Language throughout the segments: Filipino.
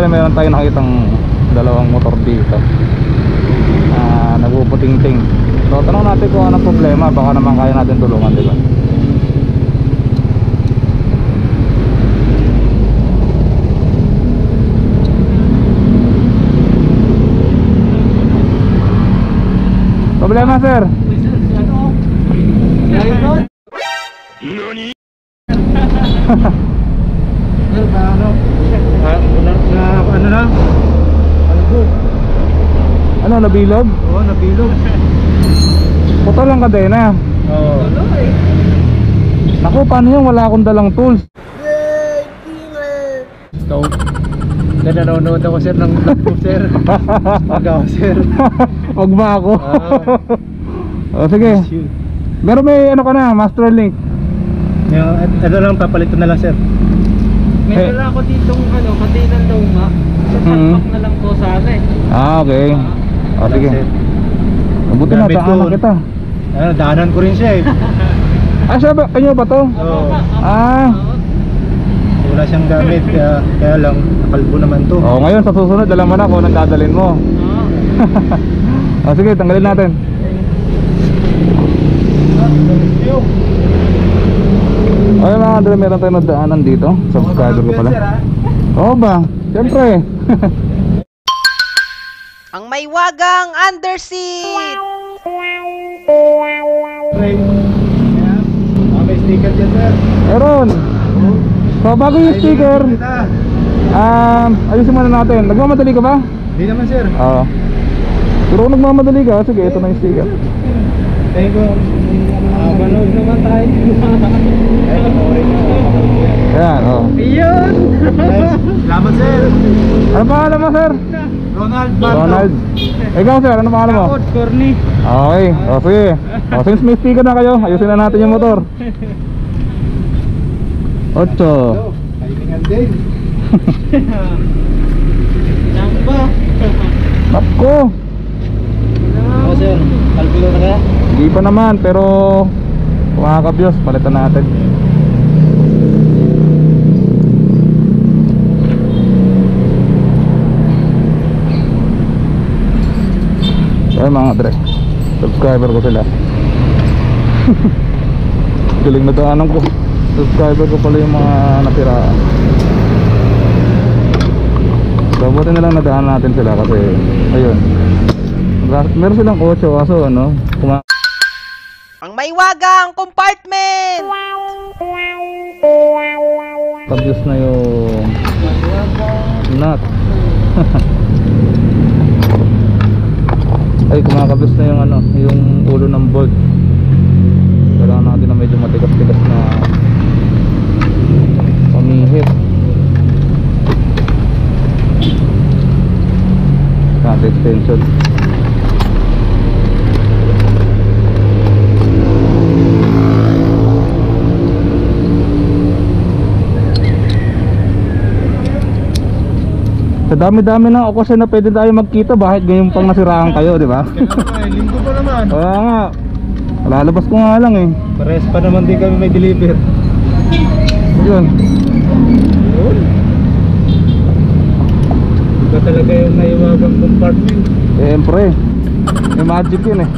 Meron tayo nakitang dalawang motor dito nagpuputing-ting. So tanong natin kung anong problema, baka naman kaya natin tulungan, diba? Problema, sir? Nani? Ano, nabilog? Oo, nabilog. Putol lang kadena. Oo. Naku, paano yun? Wala akong dalang tools. So, nanonood ako sir ng vlog ko sir. Magaw sir. Wag ba ako? O sige. Pero may ano ka na, master link. Ito lang, papalitan na lang sir. Meron lang ako ditong katinang luma. Sa tatpak na lang po sana eh. Okay. O sige. Mabuti na, daanan kita. Daanan ko rin siya eh. Siya ba? Kanyo ba to? Oo. Wala siyang gamit, kaya lang nakalbo naman to. O ngayon sa susunod, alam mo na kung anong dadalhin mo. O sige, tanggalin natin. Ay mga Andre, meron tayo na daanan dito. Subscriber ko pala. Oo ba? Siyempre. Ang may wagang underseat. May sticker dyan sir. Meron. So bago yung sticker, ayusin muna natin. Nagmamadali ka ba? Hindi naman sir. Oo. Pero kung nagmamadali ka, sige, ito na yung sticker. Thank you. Manood naman tayo. Ayan, o. Ayun! Salamat sir. Ano pangalan mo, sir? Ronald. Ronald. Ikaw, sir, ano pangalan mo? Corny. Okay, o sige. O since may sticker na kayo, ayusin na natin yung motor. 8. Kailangan din. Saan ba? Napko. Oo sir, kalkulo na kaya? Hindi pa naman, pero kumakabyos, palitan natin. So mga Dre, subscriber ko sila. Galing na daanan ko. Subscriber ko pala yung mga natira. So buti na lang nadaan natin sila kasi ayun, meron silang 8 kaso ano, Ang may wagang compartment. kabiyos na yung nut. Ay, kumakabiyos na yung ano, yung ulo ng bolt. Kailangan natin na medyo matigas-tigas na pamihit. Natin extension. Sa dami-dami ng okasyon na pwede tayo magkita, bakit ngayon pang nasiraan kayo, di ba? Linggo pa naman. Kaya nga, lalabas ko nga lang eh. Pares pa naman din kami may deliver. Yun. Iba talaga yung naiwagang compartment. Siyempre, may magic yun eh.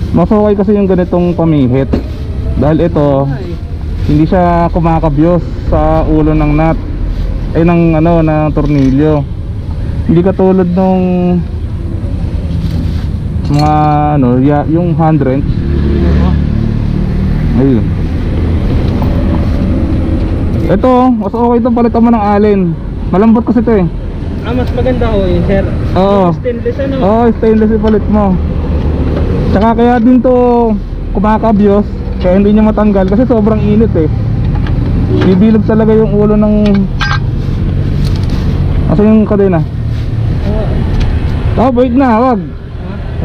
Mas okay kasi yung ganitong pamihit dahil ito hindi siya kumakabyos sa ulo ng nut ay ng ano, ng tornilyo. Hindi katulad nung mga ano, yung hand wrench. Ayun. Ito, mas okay itong palitan mo ng allen. Malambot kasi ito eh. mas maganda ho yun, sir. Oo. Stainless ano? Oo, stainless ipalit mo. Tsaka kaya din to kumakabyos, kaya hindi niya matanggal kasi sobrang init eh. Bibilog talaga yung ulo ng... Asa yung kadena? Oh, wait na, wag.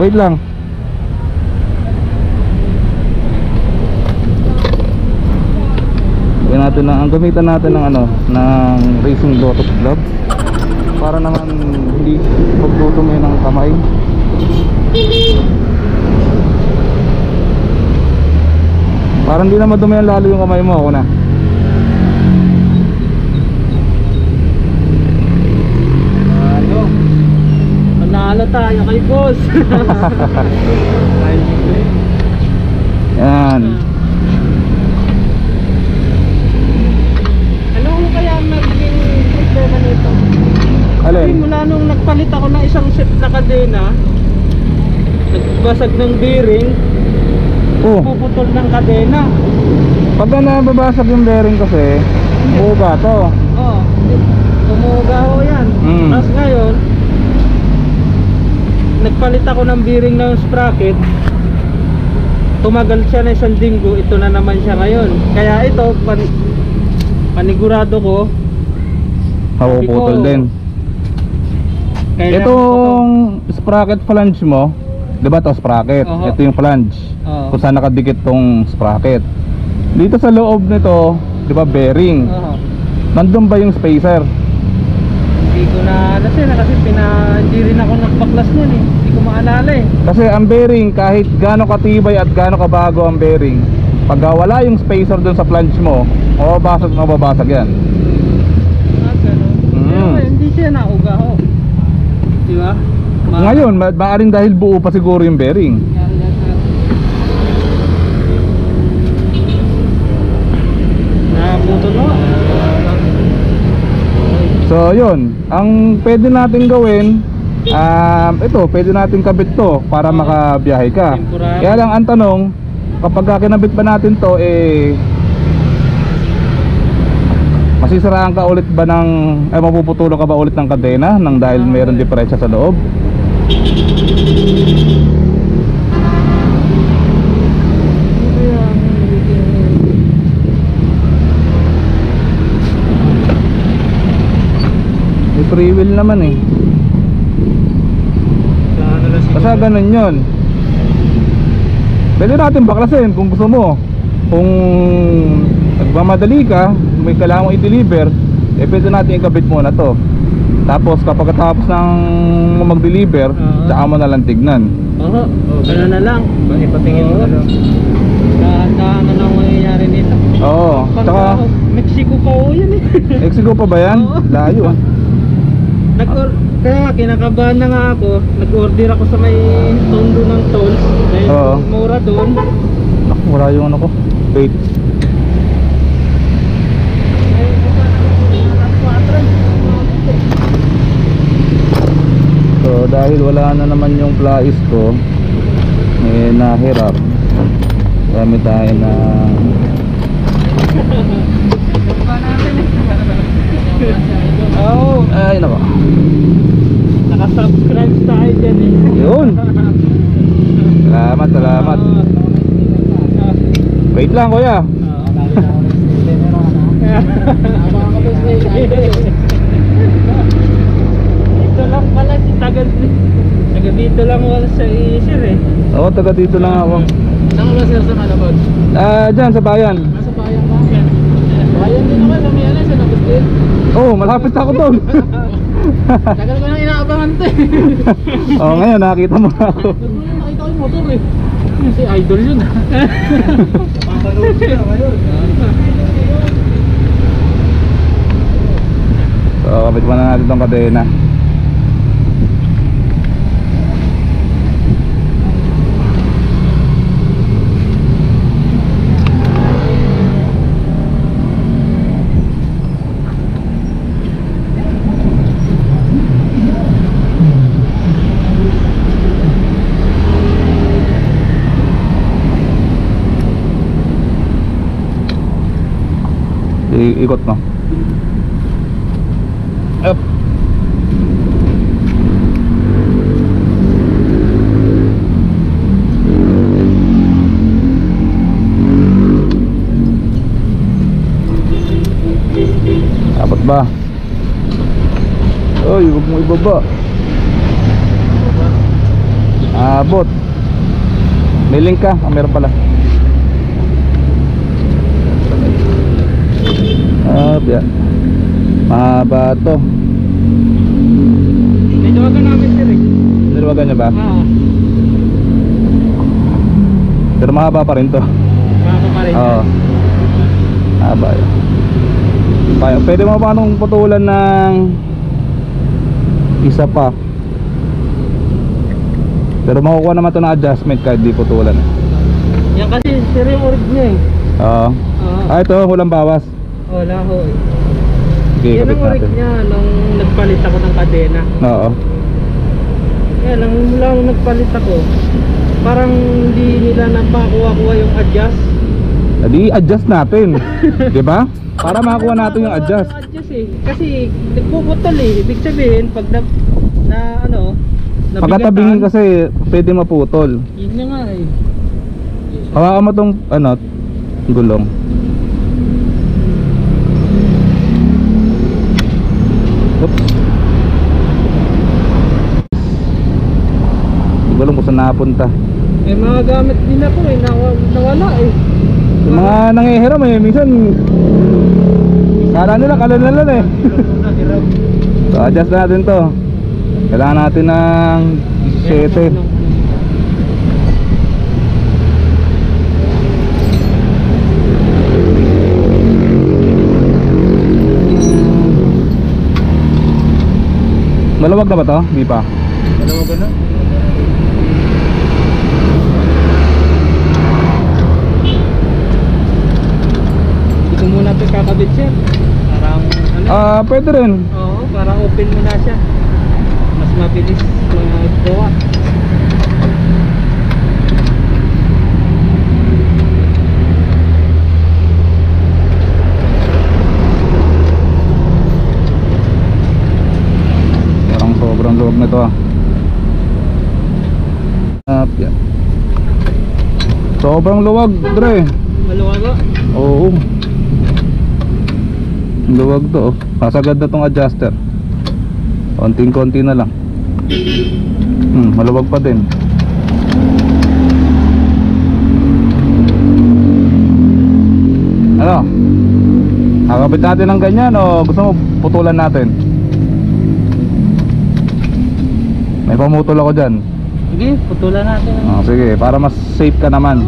Wait lang. Gamitan natin ng ano, ng racing lotus glove para naman hindi pagdudumi ng kamay. Para hindi na madumi lalo yung kamay mo. Ako na. Panalo tayo kay boss. Yan. Ano ko kaya magiging problema nito? Kasi Alin? mula nung nagpalit ako ng isang set na kadena, nagbasag ng bearing, Oh, puputol ng kadena. pagka nababasag yung bearing kasi, buga to. Oh, tumuga ho yan. Mm. Tapos ngayon, nagpalit ako ng bearing ng sprocket. Tumagal siya na isang linggo, ito na naman siya ngayon. Kaya ito, panigurado ko, Hapuputol din. kailangan Itong sprocket flange mo, di ba to sprocket? Oho. Ito yung flange. Oo. Kung saan nakadikit tong sprocket. Dito sa loob nito, di ba bearing? Oo. Nandun ba yung spacer? Hindi ko na ano sir, kasi hindi rin ako nagbaklas nun eh. Hindi ko maalala eh. Kasi ang bearing, kahit gaano katibay at gaano kabago ang bearing, pag wala yung spacer dun sa flange mo, mababasag yan. Ganun. Mm. Pero hindi siya nauga ho. Di ba? Ngayon, maaaring dahil buo pa siguro yung bearing. Nakaputol ho. So yun, ang pwede natin gawin, ito, pwede natin kabit to para makabiyahe ka. Temporary. Kaya lang ang tanong, kapag kinabit ba natin to, masisiraan ka ulit ba ng, mapuputulo ka ba ulit ng kadena nang dahil mayroon diferensya sa loob? May free wheel naman eh. Basta ganun yun. Pwede natin baklasin kung gusto mo. Kung nagmamadali ka, may kailangan mong i-deliver, pwede natin ikabit muna to. Tapos kapag tapos ng mag-deliver, tsaka mo na lang tignan. Oo, gano'n na lang. Ipatingin mo na lang. Dahan-dahan na lang mangyayari nito. Oo, tsaka Mexico pa ho yan eh. Mexico pa ba yan? Oo. Layo ah. Kaya kinakabahan na nga ako. Nag-order ako sa may tondo ng tolls. Dahil Oo. mura doon. Naku, wala yung ano ko. Wait. So dahil wala na naman yung flais ko, nahirap. Gamit tayo na Oo. ay nako. Naka-subscribe tayo dyan eh. Yun. Salamat. Wait lang kuya. Dito lang pala si taga dito lang wala sa isir eh. Oo, taga dito lang ako. Saan ka ba sir sa Malabag? Dyan sa bayan. Nasa bayan ba? Bayan din naman, lumiyan sa Nagustin. Oh, malapit ako doon. Tagal ko nang inaabangan to eh. Oh, ngayon nakita mo na ako. Nakita ko yung motor eh. Kasi idol yun. Papanood siya ngayon. So, kapit mo na natin itong kadena. Ikot mo. Up. Ba? Oy, huwag mo ibaba. Abot. May link ka? Ah, meron pala. Biya. Mahaba to. Nilawagan namin sir eh. Nilawagan niya ba? Oo. Pero mahaba pa rin to. Baka pa rin. Oo. Mahaba yun. Pwede mo pa nung putulan ng isa pa. Pero makukuha naman ito ng adjustment kahit di putulan. Yan kasi sir yung orig niya eh. Oo. Oo. Ito, walang bawas. Wala ho eh. Okay, Yan kapit ang orig natin. niya nung nagpalit ako ng kadena. Oo. Kaya lang mula nung nagpalit ako, parang hindi nila napakuha-kuha yung adjust. Adi, adjust natin. Di ba? Para makakuha natin yung adjust. Yung adjust eh. Kasi nagpuputol eh. Ibig sabihin pag nabigatan, Pagkatabingin kasi pwede maputol. yun na nga eh. Hawakan mo tong gulong. Oops. Gulong kung saan napunta. May mga gamit din ako eh. Nawala eh. Yung mga nangihiram eh, minsan kala nila kalalalan eh. So adjust natin to. Kailangan natin ng 17. Malawag na ba to? Hindi pa. Malawag na. Hindi ko muna ito kakabit siya. Parang Pwede rin. oo, parang open mo na siya. Mas mabilis magawa. Parang sobrang luwag na to yan. Sobrang luwag, Dre. Maluwag ko. Oo. Luwag to. Kasagad na tong adjuster. Konting-konti na lang. Maluwag pa din. Ano? Nakakabit natin ng ganyan o gusto mo putulan natin? May pamutol ako dyan. Sige, putulan natin. Sige, para mas safe ka naman.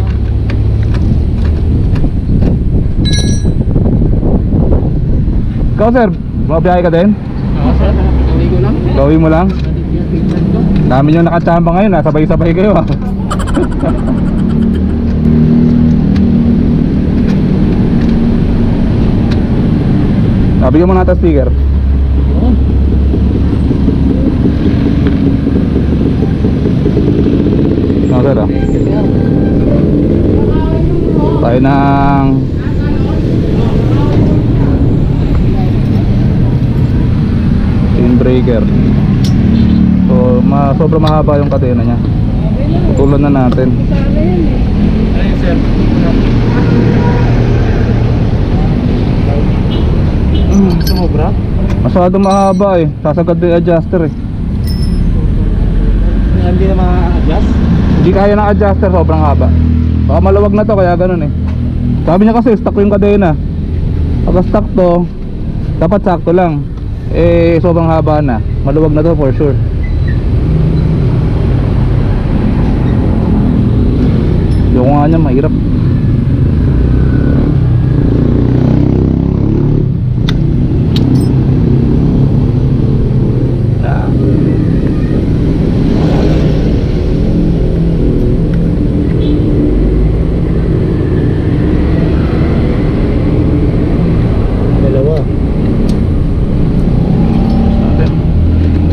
Ikaw sir, mabiyahe ka din? Oo sir, gawin ko lang. Gawin mo lang? Dami nyo nakachamba ngayon ha, sabay-sabay kayo ha. Bigyan mo natin sticker. Sir ah. Tayo ng breaker. So sobrang mahaba yung kadena niya. Tutulan na natin. Ayun sir. Sumobra? Masyadong mahaba eh. Sasagad yung adjuster eh. Hindi na ma-adjust? Hindi kaya ng adjuster, sobrang haba. Baka maluwag na to kaya ganun eh. Sabi niya kasi stuck yung kadena. Pag stuck to, dapat sakto lang. Eh sobrang haba na. Maluwag na to for sure. Yung nga niya mahirap.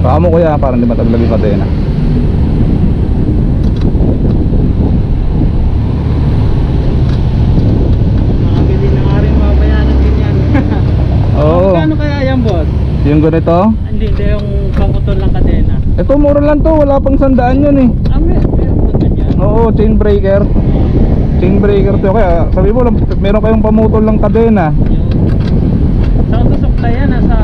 Baka mo kuya parang di mataglag yung kadena. Makabili na nga rin mabayaran din yan. Oo. Magkano kaya yan boss? Yung ganito, Hindi yung pangutol ng kadena. ito mura lang to, wala pang 100 yan eh. Meron ba ganyan? Oo, chain breaker. Chain breaker to, kaya sabi mo lang meron kayong pamutol ng kadena. Saan to supply yan? Nasa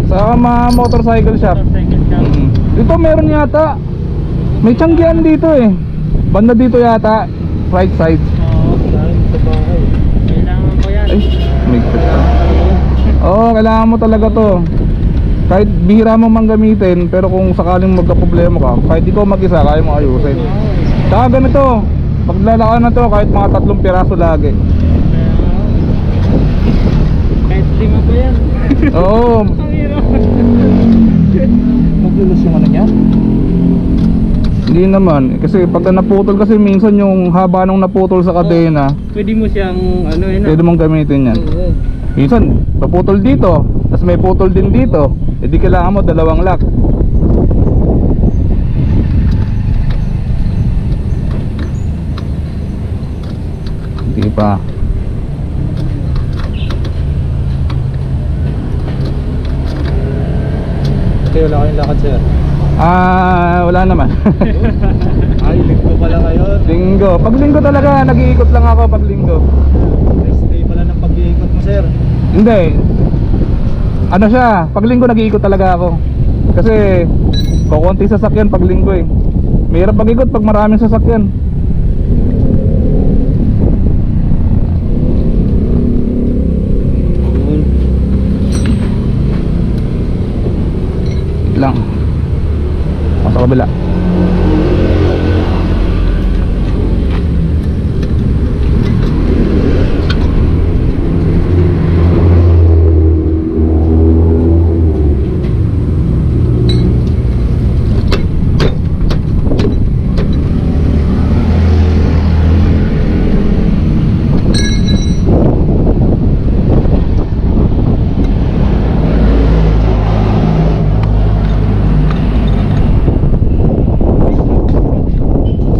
Sa motorcycle shop. motorcycle shop. Dito meron yata. May tiyanggian dito eh. Banda dito yata. Right side. Oo, saan sa bahay. Kailangan ko yan. Ay, may Oo, kailangan mo talaga to. Kahit bihira mo mang gamitin, pero kung sakaling magka-problema ka, kahit ikaw mag-isa, kaya mo ayusin. Saka ganito, paglalaka na to, kahit mga 3 piraso lagi. Kahit 5 pa yan. Oo, Ang hirap. Maglulos yung ano niya? hindi naman. Kasi pagka naputol kasi minsan yung haba nung naputol sa kadena, Pwede mo siyang ano yun. pwede mong gamitin yan. Oo. Minsan, paputol dito, tapos may putol din dito. E di kailangan mo 2 lock. Hindi pa. Kasi wala kayong lakad sir. Wala naman. Ay, linggo pala ngayon. Linggo. Pag linggo talaga, nag-iikot lang ako pag linggo. Rest day pala ng pag-iikot mo sir. Hindi. Ano siya, pag linggo nag-iikot talaga ako. Kasi kukunti sasakyan pag linggo eh. Mahirap pag-ikot pag maraming sasakyan. Wait lang. Sa kabila.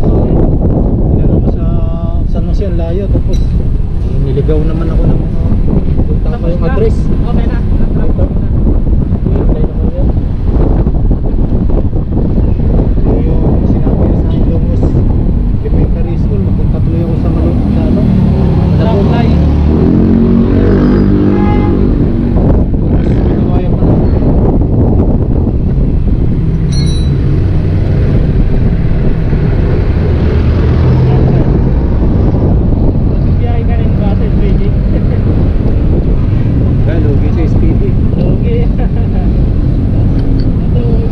Pinalo ko sa San Jose ang layo. Tapos niligaw naman ako ng mga punta ko yung address. Okay na. I-apply naman yan. So yung sinabi niya sa akin Longos Elementary School, mapunta tuloy ako sa Malong sa ano? Sa Supply. Pinawayan pa lang. Biyahe ka rin ba sa SPG? Kaya lugi sa SPD. Okay. Anong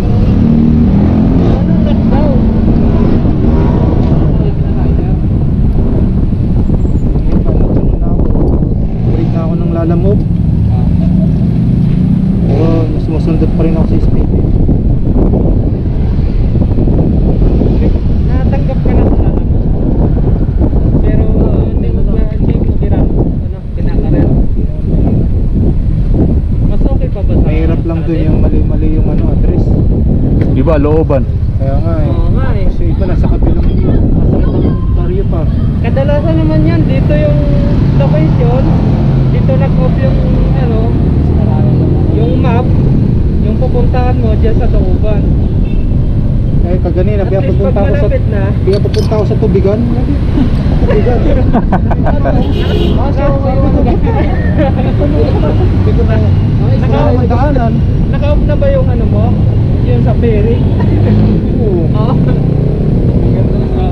lockdown? Break na ako ng lalamove. Pero sumusundot pa rin ako sa SPD. Natanggap ka na sa anak. Pero hindi mo kinakarer. Mas okay pa ba sa Mahirap lang dun yung mali-mali yung ano address. Iba, looban. Kaya nga eh. Oo nga eh. Kasi iba nasa kabilang baryo pa. Kadalasan naman yan, dito yung location, dito nag-off yung ano, yung map, yung pupuntahan mo dyan sa Tauban. Kaya kaganina, At kaya least pag pupunta ako sa malapit na, pupunta ako sa Tubigan. Tubigan. Dito na. May daanan. naka-off na ba yung ano mo? Yung sa ferry? Oo. Oo. Ganda na.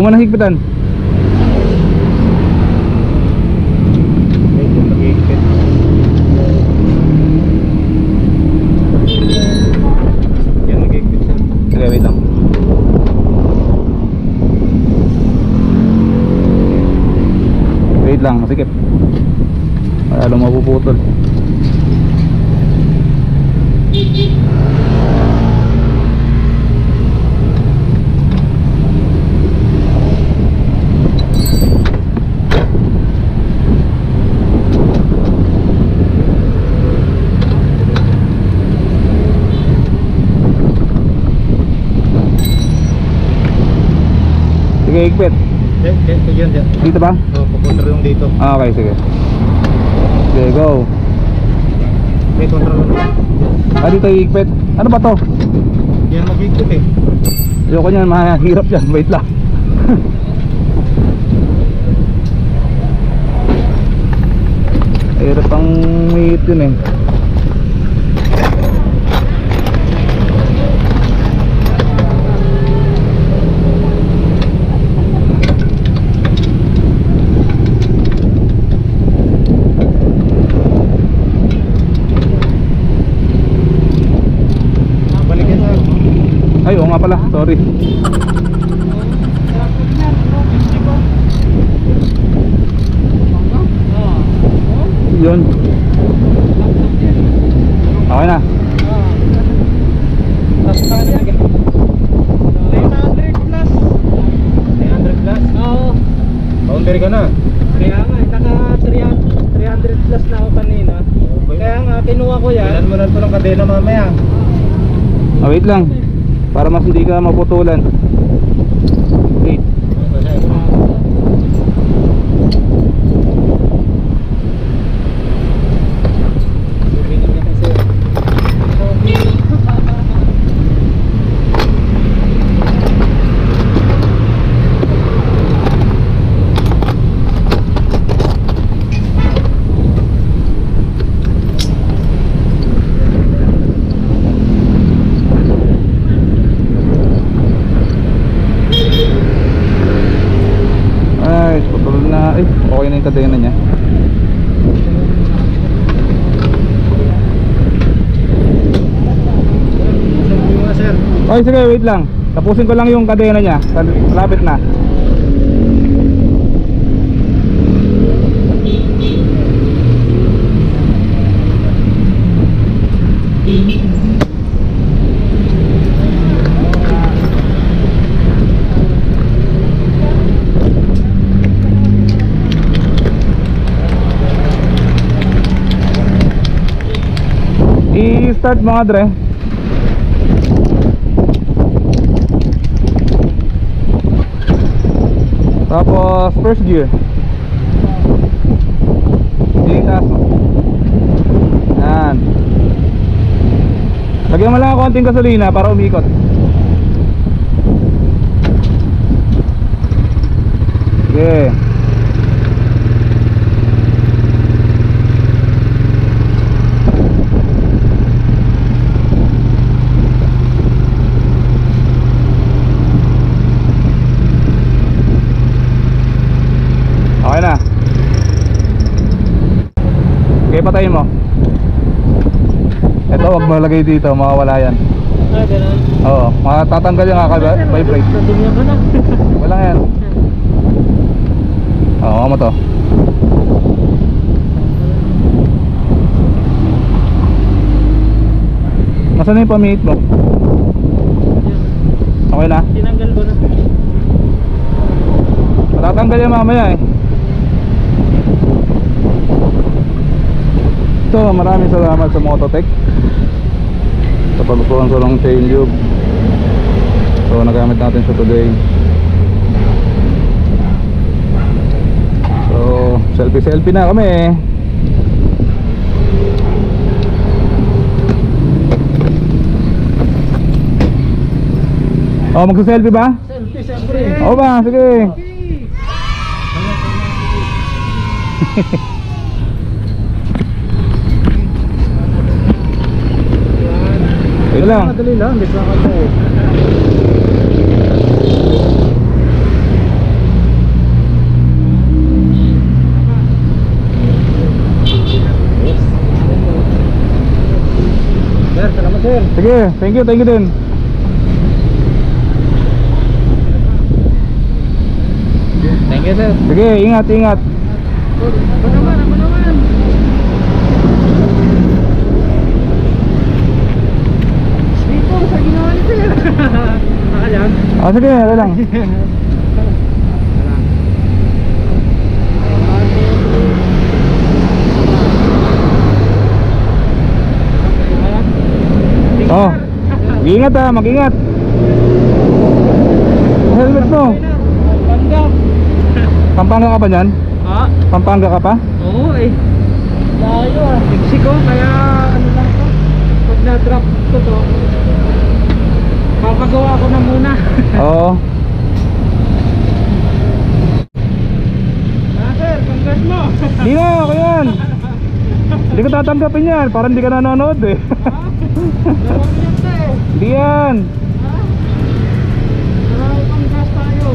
mo nahigpitan. Medyo mag-iikpit. Yan, mag-iikpit sir. Sige, wait lang. Wait lang, masikip. Lalo mapuputol. Sige, higpit. Yan, yan. Dito ba? Pupunta yung dito. Ah, okay, sige. Sige, go. May control lang. Ah, dito higpit. Ano ba to? Yan, mag-iikpit eh. Ayoko niyan, mahirap yan. Wait lang. Hirap pang hihit yun eh. Balikin sir. Ay, oo nga pala, sorry. Yun. Okay na. 900 plus. 300 plus. Oo. Boundary ka na. Kaya nga, naka 300 plus na ako kanina. Kaya nga, kinuha ko yan. Kailan mo na ito ng kadena mamaya. Ah, wait lang. Para mas hindi ka maputulan. Wait. Ay, patuloy na. Eh, okay na yung kadena niya. Sir. Okay, sige, wait lang. Tapusin ko lang yung kadena niya. Malapit na. I-start mga dre. Tapos first gear. Itaas mo. Yan. Lagyan mo lang ng konting gasolina para umikot. Sige. Okay na. Okay, patayin mo. Ito, wag mo lagay dito, mawawala yan. Ah, ganun. Oo, matatanggal yung vibrate. Natingnan ko na. Wala yan. Oo, mo to. Nasaan na yung pamihit mo? Okay na? Tinanggal ko na. Matatanggal yan mamaya eh. So, maraming salamat sa Mototech sa pagsponsor ng chain tube. So, nagamit natin siya today. So, selfie na kami eh. Oh, magsa-selfie ba? Selfie, siyempre. Oo ba? Sige. Wait lang. Madali lang, di ba ako? sir. Sige, thank you din. Thank you sir. Sige, ingat. Ako naman. Dito, sa ginawa ni sir. Nakayan. Ah, sige, wala lang. Oh, mag-ingat ha, mag-ingat. Helmet mo. Pangga. Pampanga ka ba niyan? Ha? Pampanga ka pa? Oo eh. Layo ah. Mexico, kaya ano lang to. Pag na-drop ko to, papagawa ko na muna. Oo. Sir, congrats mo. Di na, okay yan. Hindi ko tatanggapin yan, parang hindi ka nanonood eh. Dalawang yan to eh. Hindi yan. Ha? Marami pang gas tayo.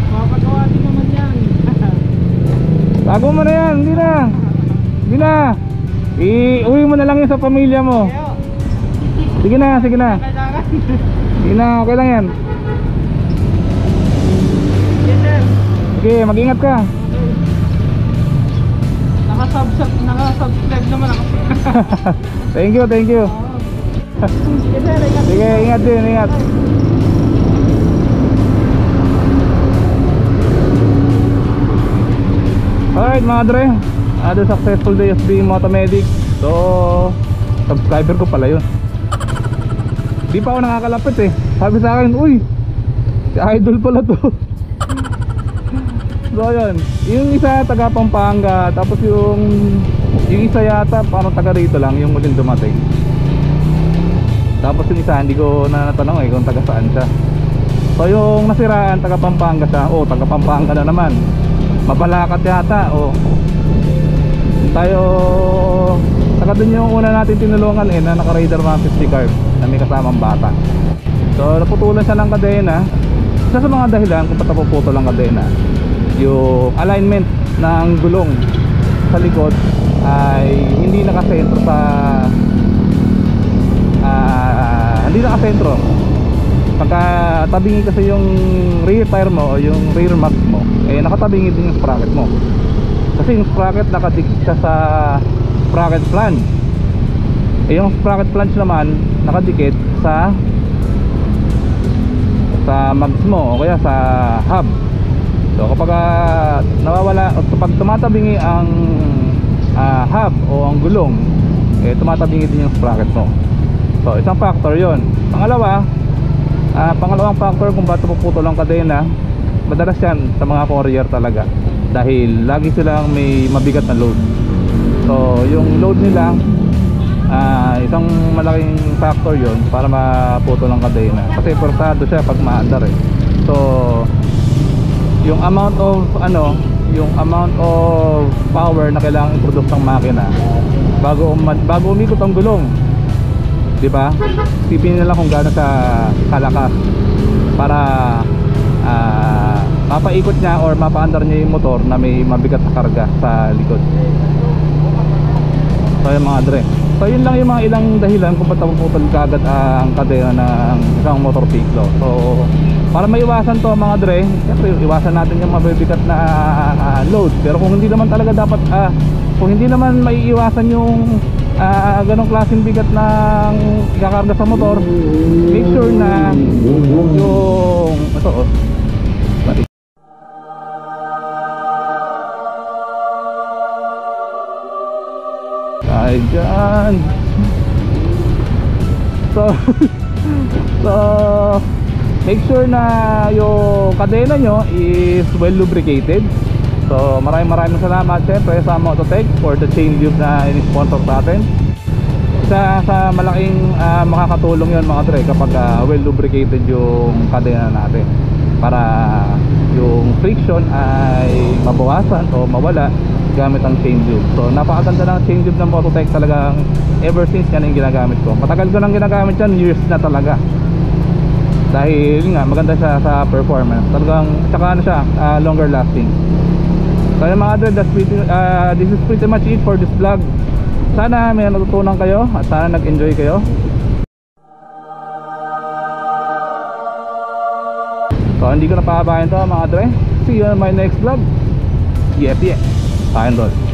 Papagawa din naman yan. Tago mo na yan, hindi na. Iuwi mo na lang yun sa pamilya mo. Kaya, Sige na. kailangan. Sige na, okay lang yan. Yes sir. Sige, mag-ingat ka. Naka-subscribe naman ako. Thank you. Sige sir, ingat. Sige, ingat din, ingat. Alright mga dre, another successful day of being motomedic. So, subscriber ko pala yun. Di pa ako nakakalapit eh. Sabi sa akin, uy, si idol pala to. So yun, yung isa taga Pampanga, tapos yung isa yata parang taga rito lang, yung muling dumating. Tapos yung isa hindi ko na natanong eh kung taga saan siya. So yung nasiraan taga Pampanga siya. Oh, taga Pampanga na naman. Mabalakat yata. Oh. Tayo taga dun yung una natin tinulungan eh, na naka-Raider 150 carb na may kasamang bata. So naputulan siya ng kadena. Isa sa mga dahilan kung ba't napuputol ang kadena, yung alignment ng gulong sa likod ay hindi nakasentro sa pagka tabingi kasi yung rear tire mo o yung rear max mo, eh nakatabingi din yung sprocket mo kasi yung sprocket nakadikit siya sa sprocket flange, eh yung sprocket flange naman nakadikit sa mags mo o kaya sa hub. So kapag nawawala o kapag tumatabingi ang hub o ang gulong, eh tumatabingi din yung sprocket mo. So isang factor yon. Pangalawang factor kung bakit puputol ang kadena, madalas yan sa mga courier talaga dahil lagi silang may mabigat na load. So yung load nila, isang malaking factor yon para maputol ang kadena kasi forzado siya pag maandar eh. So yung amount of power na kailangan i-produce ng makina bago umikot ang gulong, di ba? Tipin nila kung gaano sa kalakas para mapaikot niya or mapaandar niya yung motor na may mabigat na karga sa likod. So yung mga dre, so yun lang yung mga ilang dahilan kung ba't napuputol kagad ang kadena ng isang motor vehicle. So para maiwasan to mga dre, siyempre iwasan natin yung mabibigat na load. Pero kung hindi naman talaga dapat kung hindi naman maiiwasan yung ganong klaseng bigat ng ikakarga sa motor, make sure na yung ito ay dyan. So make sure na yung kadena nyo is well lubricated. So maraming salamat syempre sa Mototech for the chain lube na in-sponsor sa atin. Sa malaking makakatulong yon mga dre kapag well lubricated yung kadena natin para yung friction ay mabawasan o mawala gamit ang chain lube. So napakaganda ng chain lube ng Mototech talagang, ever since yan yung ginagamit ko. Matagal ko nang ginagamit yan, years na talaga. Dahil nga maganda siya sa performance. Talagang tsaka ano siya, longer lasting. So yung mga dre, this is pretty much it for this vlog. Sana may natutunan kayo at sana nag-enjoy kayo. So hindi ko na pahabahin to mga dre. See you on my next vlog. Yeah. Tayo doon.